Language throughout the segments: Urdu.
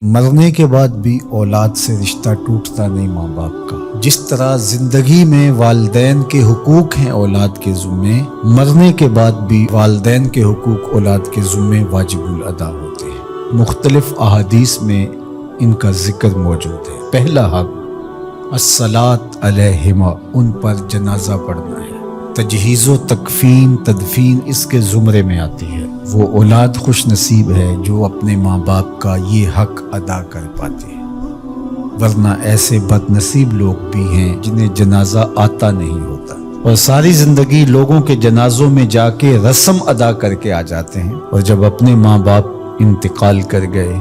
مرنے کے بعد بھی اولاد سے رشتہ ٹوٹتا نہیں ماں باپ کا۔ جس طرح زندگی میں والدین کے حقوق ہیں اولاد کے ذمے، مرنے کے بعد بھی والدین کے حقوق اولاد کے ذمے واجب الادا ہوتے ہیں۔ مختلف احادیث میں ان کا ذکر موجود ہے۔ پہلا حق الصلاۃ علیہما، ان پر جنازہ پڑھنا ہے۔ تجہیز و تکفین تدفین اس کے زمرے میں آتی ہے۔ وہ اولاد خوش نصیب ہے جو اپنے ماں باپ کا یہ حق ادا کر پاتے ہیں، ورنہ ایسے بد نصیب لوگ بھی ہیں جنہیں جنازہ آتا نہیں ہوتا اور ساری زندگی لوگوں کے جنازوں میں جا کے رسم ادا کر کے آ جاتے ہیں، اور جب اپنے ماں باپ انتقال کر گئے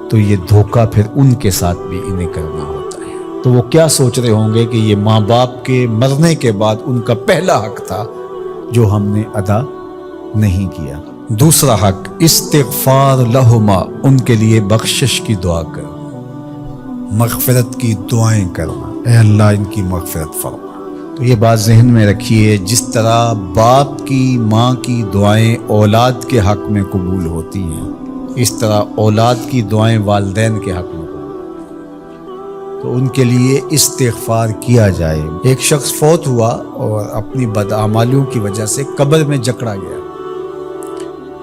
تو یہ دھوکہ پھر ان کے ساتھ بھی انہیں کرنا ہوتا ہے۔ تو وہ کیا سوچ رہے ہوں گے کہ یہ ماں باپ کے مرنے کے بعد ان کا پہلا حق تھا جو ہم نے ادا نہیں کیا۔ دوسرا حق استغفار لہما، ان کے لیے بخشش کی دعا کرنا، مغفرت کی دعائیں کرنا، اے اللہ ان کی مغفرت فرما۔ تو یہ بات ذہن میں رکھیے، جس طرح باپ کی ماں کی دعائیں اولاد کے حق میں قبول ہوتی ہیں، اس طرح اولاد کی دعائیں والدین کے حق میں قبول، تو ان کے لیے استغفار کیا جائے۔ ایک شخص فوت ہوا اور اپنی بدعمالیوں کی وجہ سے قبر میں جکڑا گیا،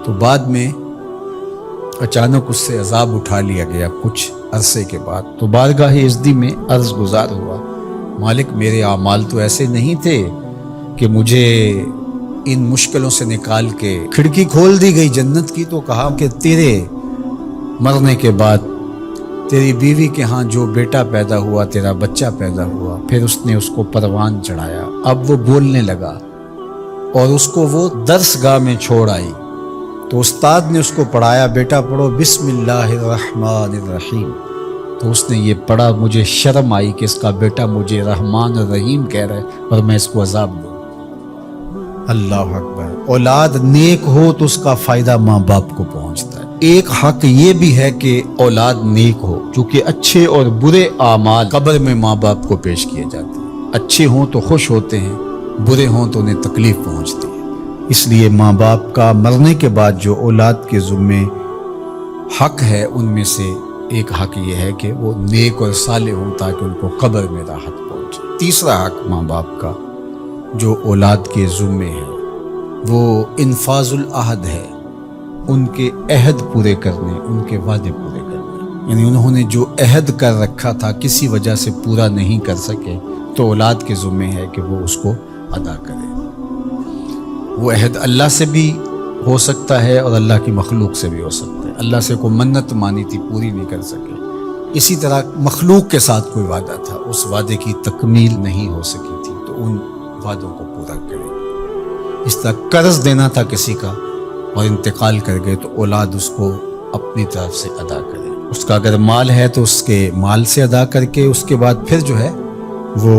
تو بعد میں اچانک اس سے عذاب اٹھا لیا گیا کچھ عرصے کے بعد۔ تو بارگاہ عزدی میں عرض گزار ہوا، مالک میرے اعمال تو ایسے نہیں تھے کہ مجھے ان مشکلوں سے نکال کے کھڑکی کھول دی گئی جنت کی، تو کہا کہ تیرے مرنے کے بعد تیری بیوی کے ہاں جو بیٹا پیدا ہوا، تیرا بچہ پیدا ہوا، پھر اس نے اس کو پروان چڑھایا، اب وہ بولنے لگا اور اس کو وہ درس گاہ میں چھوڑ آئی، تو استاد نے اس کو پڑھایا، بیٹا پڑھو بسم اللہ الرحمن الرحیم، تو اس نے یہ پڑھا، مجھے شرم آئی کہ اس کا بیٹا مجھے رحمان الرحیم کہہ رہا ہے اور میں اس کو عذاب دوں۔ اللہ اکبر۔ اولاد نیک ہو تو اس کا فائدہ ماں باپ کو پہنچتا ہے۔ ایک حق یہ بھی ہے کہ اولاد نیک ہو، چونکہ اچھے اور برے اعمال قبر میں ماں باپ کو پیش کیے جاتے ہیں۔ اچھے ہوں تو خوش ہوتے ہیں، برے ہوں تو انہیں تکلیف پہنچتی ہے۔ اس لیے ماں باپ کا مرنے کے بعد جو اولاد کے ذمے حق ہے، ان میں سے ایک حق یہ ہے کہ وہ نیک اور صالح ہوں تاکہ ان کو قبر میں راحت پہنچے۔ تیسرا حق ماں باپ کا جو اولاد کے ذمے ہے وہ انفاذ العہد ہے، ان کے عہد پورے کرنے، ان کے وعدے پورے کرنے، یعنی انہوں نے جو عہد کر رکھا تھا کسی وجہ سے پورا نہیں کر سکے تو اولاد کے ذمے ہے کہ وہ اس کو ادا کرے۔ وہ عہد اللہ سے بھی ہو سکتا ہے اور اللہ کی مخلوق سے بھی ہو سکتا ہے۔ اللہ سے کوئی منت مانی تھی، پوری نہیں کر سکے، اسی طرح مخلوق کے ساتھ کوئی وعدہ تھا، اس وعدے کی تکمیل نہیں ہو سکی تھی تو ان وعدوں کو پورا کرے۔ اس طرح قرض دینا تھا کسی کا اور انتقال کر گئے تو اولاد اس کو اپنی طرف سے ادا کرے۔ اس کا اگر مال ہے تو اس کے مال سے ادا کر کے اس کے بعد پھر جو ہے وہ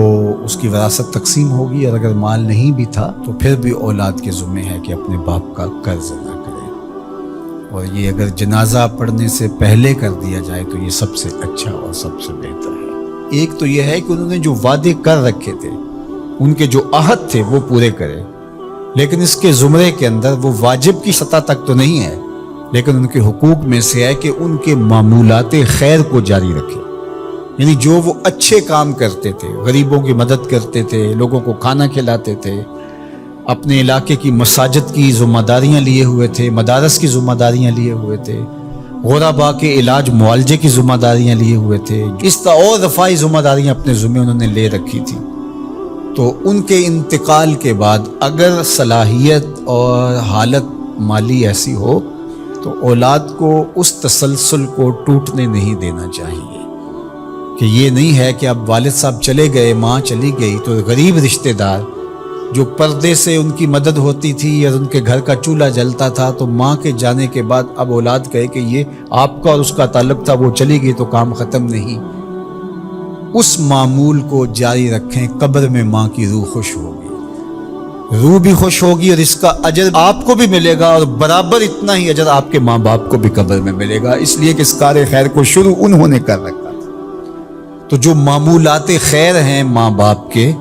اس کی وراثت تقسیم ہوگی، اور اگر مال نہیں بھی تھا تو پھر بھی اولاد کے ذمہ ہے کہ اپنے باپ کا قرض ادا کرے، اور یہ اگر جنازہ پڑھنے سے پہلے کر دیا جائے تو یہ سب سے اچھا اور سب سے بہتر ہے۔ ایک تو یہ ہے کہ انہوں نے جو وعدے کر رکھے تھے، ان کے جو عہد تھے وہ پورے کرے، لیکن اس کے زمرے کے اندر وہ واجب کی سطح تک تو نہیں ہے، لیکن ان کے حقوق میں سے ہے کہ ان کے معمولات خیر کو جاری رکھے، یعنی جو وہ اچھے کام کرتے تھے، غریبوں کی مدد کرتے تھے، لوگوں کو کھانا کھلاتے تھے، اپنے علاقے کی مساجد کی ذمہ داریاں لیے ہوئے تھے، مدارس کی ذمہ داریاں لیے ہوئے تھے، غرباء کے علاج معالجے کی ذمہ داریاں لیے ہوئے تھے، اس طرح اور رفاعی ذمہ داریاں اپنے ذمہ انہوں نے لے رکھی تھی، تو ان کے انتقال کے بعد اگر صلاحیت اور حالت مالی ایسی ہو تو اولاد کو اس تسلسل کو ٹوٹنے نہیں دینا چاہیے، کہ یہ نہیں ہے کہ اب والد صاحب چلے گئے، ماں چلی گئی تو غریب رشتہ دار جو پردے سے ان کی مدد ہوتی تھی یا ان کے گھر کا چولہا جلتا تھا، تو ماں کے جانے کے بعد اب اولاد کہے کہ یہ آپ کا اور اس کا تعلق تھا، وہ چلی گئی تو کام ختم نہیں۔ اس معمول کو جاری رکھیں، قبر میں ماں کی روح خوش ہوگی، روح بھی خوش ہوگی، اور اس کا اجر آپ کو بھی ملے گا، اور برابر اتنا ہی اجر آپ کے ماں باپ کو بھی قبر میں ملے گا، اس لیے کہ اس کار خیر کو شروع انہوں نے کر رکھا تھا۔ تو جو معمولات خیر ہیں ماں باپ کے،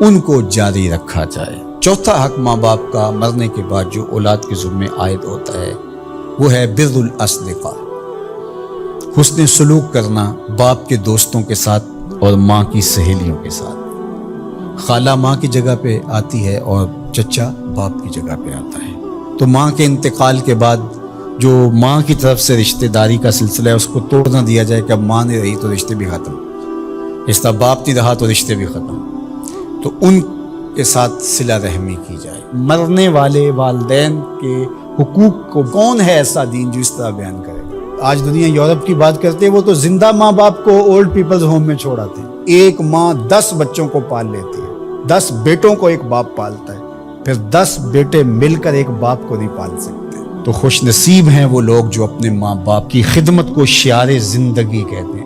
ان کو جاری رکھا جائے۔ چوتھا حق ماں باپ کا مرنے کے بعد جو اولاد کے ذمہ عائد ہوتا ہے وہ ہے بر الاصدقاء، حسن سلوک کرنا باپ کے دوستوں کے ساتھ اور ماں کی سہیلیوں کے ساتھ. خالہ ماں کی جگہ پہ آتی ہے اور چچا باپ کی جگہ پہ آتا ہے. تو ماں کے انتقال کے بعد جو ماں کی طرف سے رشتہ داری کا سلسلہ ہے اس کو توڑ نہ دیا جائے کہ اب ماں نہیں رہی تو رشتے بھی ختم, اس طرح باپ نہیں رہا تو رشتے بھی ختم. تو ان کے ساتھ صلہ رحمی کی جائے. مرنے والے والدین کے حقوق کو کون ہے ایسا دین جو اس طرح بیان کرے گا؟ آج دنیا یورپ کی بات کرتے ہیں, وہ تو زندہ ماں باپ کو اولڈ پیپلز ہوم میں چھوڑ آتے ہیں. ایک ماں 10 بچوں کو پال لیتی ہے, 10 بیٹوں کو ایک باپ پالتا ہے, پھر 10 بیٹے مل کر ایک باپ کو نہیں پال سکتے. تو خوش نصیب ہیں وہ لوگ جو اپنے ماں باپ کی خدمت کو شعار زندگی کہتے ہیں.